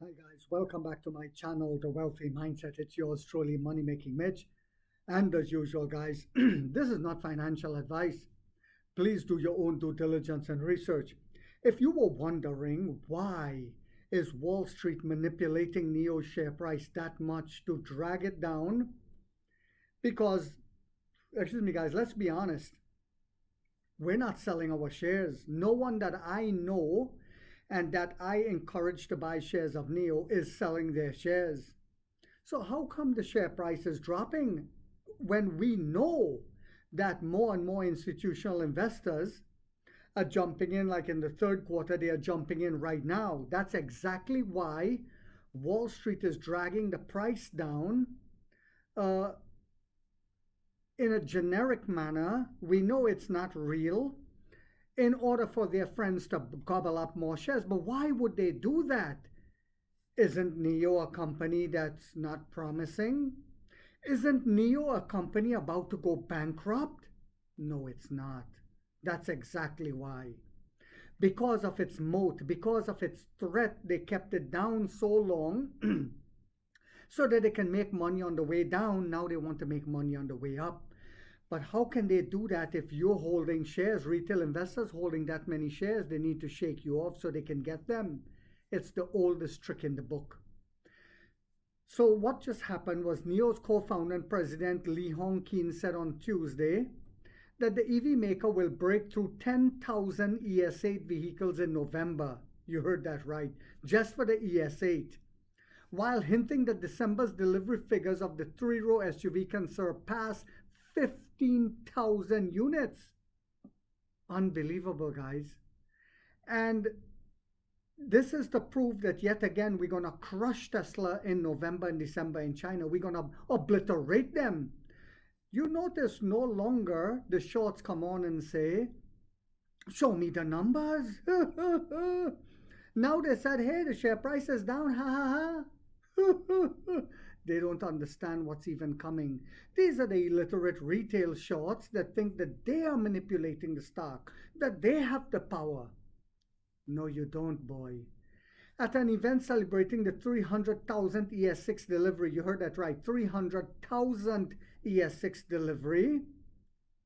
Hi guys, welcome back to my channel, The Wealthy Mindset. It's yours truly, Money Making Mitch. And as usual, guys, this is not financial advice. Please do your own due diligence and research. If you were wondering why is Wall Street manipulating NIO's share price that much to drag it down, because, excuse me guys, let's be honest, we're not selling our shares. No one that I know and that I encourage to buy shares of NIO is selling their shares. So how come the share price is dropping when we know that more and more institutional investors are jumping in? Like in the third quarter, they are jumping in right now. That's exactly why Wall Street is dragging the price down in a generic manner. We know it's not real, in order for their friends to gobble up more shares. But why would they do that? Isn't NIO a company that's not promising? Isn't NIO a company about to go bankrupt? No, it's not. That's exactly why. Because of its moat, because of its threat, they kept it down so long so that they can make money on the way down. Now they want to make money on the way up. But how can they do that if you're holding shares? Retail investors holding that many shares, they need to shake you off so they can get them. It's the oldest trick in the book. So what just happened was NIO's co-founder and president Lee Hong Keen said on Tuesday that the EV maker will break through 10,000 ES8 vehicles in November. You heard that right, just for the ES8. While hinting that December's delivery figures of the three-row SUV can surpass 15,000 units. Unbelievable, guys. And this is to prove that yet again we're going to crush Tesla in November and December in China. We're going to obliterate them. You notice no longer the shorts come on and say, show me the numbers. Now they said, hey, the share price is down. Ha ha ha. They don't understand what's even coming. These are the illiterate retail shorts that think that they are manipulating the stock, that they have the power. No, you don't, boy. At an event celebrating the 300,000 ES6 delivery, you heard that right, 300,000 ES6 delivery.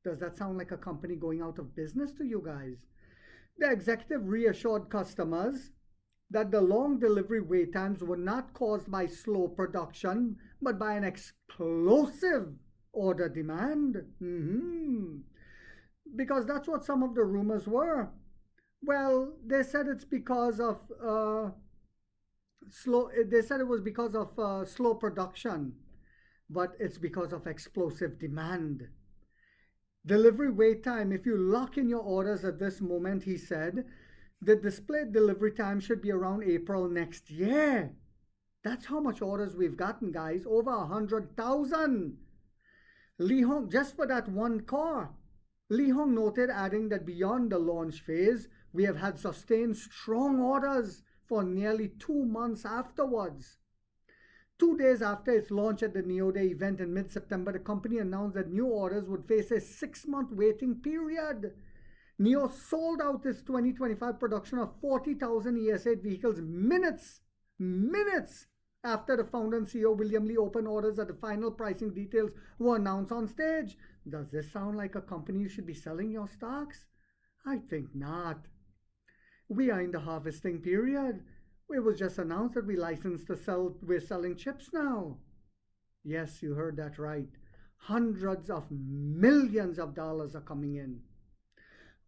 Does that sound like a company going out of business to you guys? The executive reassured customers that the long delivery wait times were not caused by slow production, but by an explosive order demand. Because that's what some of the rumors were. Well, they said it's because of They said it was because of slow production, but it's because of explosive demand. Delivery wait time. If you lock in your orders at this moment, he said, the displayed delivery time should be around April next year. That's how much orders we've gotten, guys. Over 100,000. Lee Hong, just for that one car. Lee Hong noted, adding that beyond the launch phase, we have had sustained strong orders for nearly 2 months afterwards. 2 days after its launch at the NIO Day event in mid-September, the company announced that new orders would face a 6-month waiting period. NIO sold out its 2025 production of 40,000 ES8 vehicles minutes after the founder and CEO William Lee opened orders that the final pricing details were announced on stage. Does this sound like a company you should be selling your stocks? I think not. We are in the harvesting period. It was just announced that we're selling chips now. Yes, you heard that right. Hundreds of millions of dollars are coming in.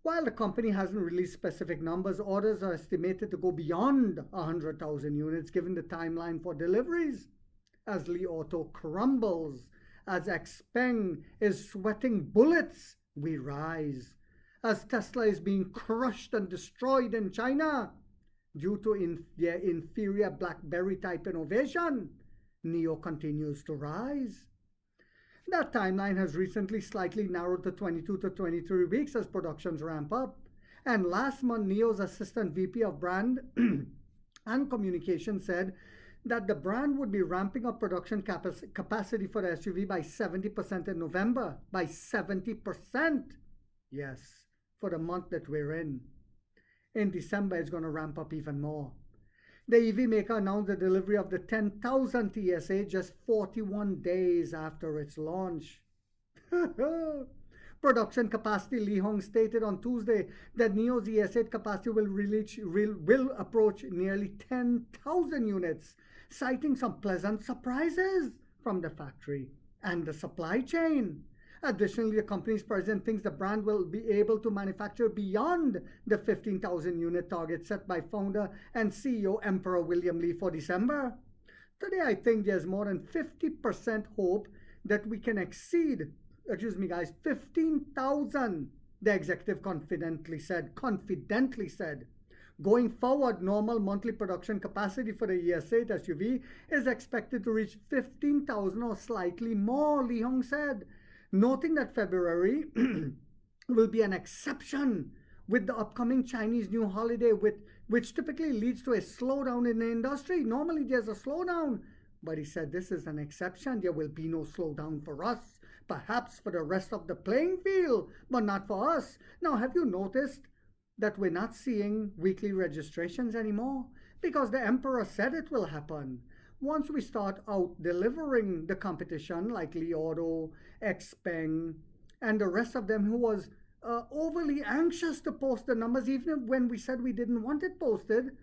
While the company hasn't released specific numbers, orders are estimated to go beyond 100,000 units given the timeline for deliveries. As Li Auto crumbles, as XPeng is sweating bullets, we rise. As Tesla is being crushed and destroyed in China due to their inferior BlackBerry type innovation, NIO continues to rise. That timeline has recently slightly narrowed to 22 to 23 weeks as productions ramp up. And last month, NIO's Assistant VP of Brand and Communication said that the brand would be ramping up production capacity for the SUV by 70% in November. By 70%! Yes, for the month that we're in. In December, it's going to ramp up even more. The EV maker announced the delivery of the 10,000th ES8 just 41 days after its launch. Production capacity, Li Hong stated on Tuesday that NIO's ES8 capacity will approach nearly 10,000 units, citing some pleasant surprises from the factory and the supply chain. Additionally, the company's president thinks the brand will be able to manufacture beyond the 15,000 unit target set by founder and CEO Emperor William Li for December. Today, I think there's more than 50% hope that we can exceed, 15,000, the executive confidently said. Going forward, normal monthly production capacity for the ES8 SUV is expected to reach 15,000 or slightly more, Li Hong said, noting that February will be an exception with the upcoming Chinese New Holiday, which typically leads to a slowdown in the industry. Normally there's a slowdown, but he said this is an exception. There will be no slowdown for us, perhaps for the rest of the playing field, but not for us. Now, have you noticed that we're not seeing weekly registrations anymore? Because the Emperor said it will happen. Once we start out delivering the competition like Li Auto, Xpeng, and the rest of them who was overly anxious to post the numbers, even when we said we didn't want it posted,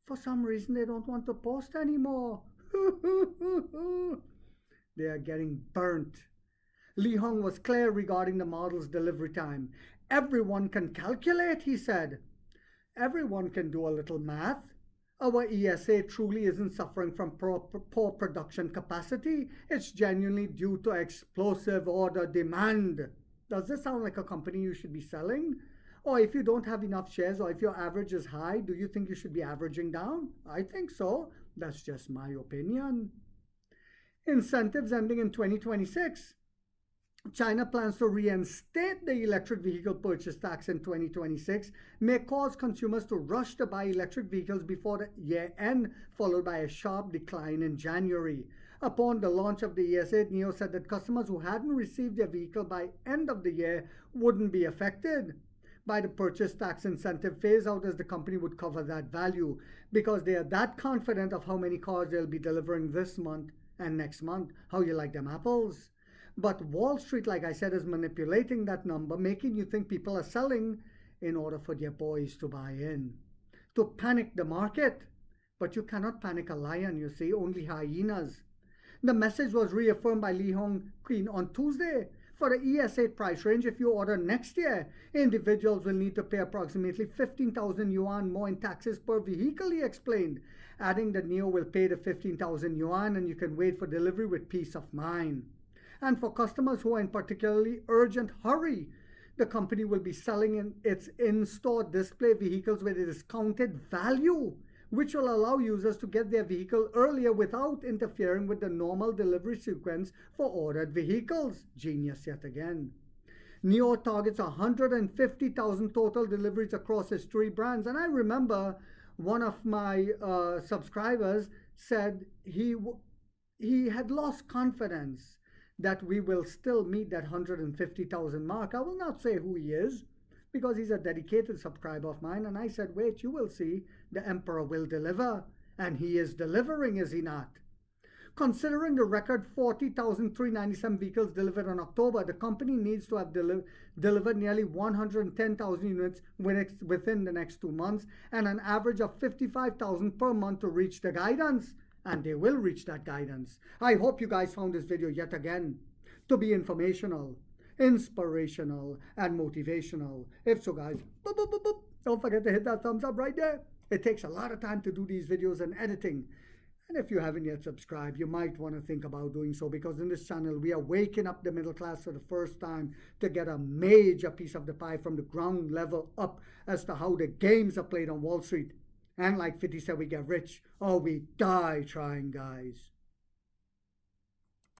for some reason they don't want to post anymore. They are getting burnt. Li Hong was clear regarding the model's delivery time. Everyone can calculate, he said. Everyone can do a little math. Our ES8 truly isn't suffering from poor production capacity. It's genuinely due to explosive order demand. Does this sound like a company you should be selling? Or if you don't have enough shares, or if your average is high, do you think you should be averaging down? I think so. That's just my opinion. Incentives ending in 2026. China plans to reinstate the electric vehicle purchase tax in 2026, may cause consumers to rush to buy electric vehicles before the year end, followed by a sharp decline in January. Upon the launch of the ES8, NIO said that customers who hadn't received their vehicle by end of the year wouldn't be affected by the purchase tax incentive phase out, as the company would cover that value because they are that confident of how many cars they'll be delivering this month and next month. How you like them apples? But Wall Street, like I said, is manipulating that number, making you think people are selling in order for their boys to buy in, to panic the market. But you cannot panic a lion, you see, only hyenas. The message was reaffirmed by Li Hong Queen on Tuesday. For the ES8 price range, if you order next year, individuals will need to pay approximately 15,000 yuan more in taxes per vehicle, he explained, adding that NIO will pay the 15,000 yuan and you can wait for delivery with peace of mind. And for customers who are in particularly urgent hurry, the company will be selling its in-store display vehicles with a discounted value, which will allow users to get their vehicle earlier without interfering with the normal delivery sequence for ordered vehicles. Genius yet again. NIO targets 150,000 total deliveries across its three brands. And I remember one of my subscribers said he had lost confidence that we will still meet that 150,000 mark. I will not say who he is because he's a dedicated subscriber of mine. And I said, wait, you will see, the Emperor will deliver. And he is delivering, is he not? Considering the record 40,397 vehicles delivered in October, the company needs to have delivered nearly 110,000 units within the next 2 months and an average of 55,000 per month to reach the guidance. And they will reach that guidance. I hope you guys found this video yet again to be informational, inspirational, and motivational. If so, guys, boop, boop, boop, boop. Don't forget to hit that thumbs up right there. It takes a lot of time to do these videos and editing. And if you haven't yet subscribed, you might want to think about doing so, because in this channel, we are waking up the middle class for the first time to get a major piece of the pie from the ground level up as to how the games are played on Wall Street. And like 50 said, we get rich or we die trying, guys.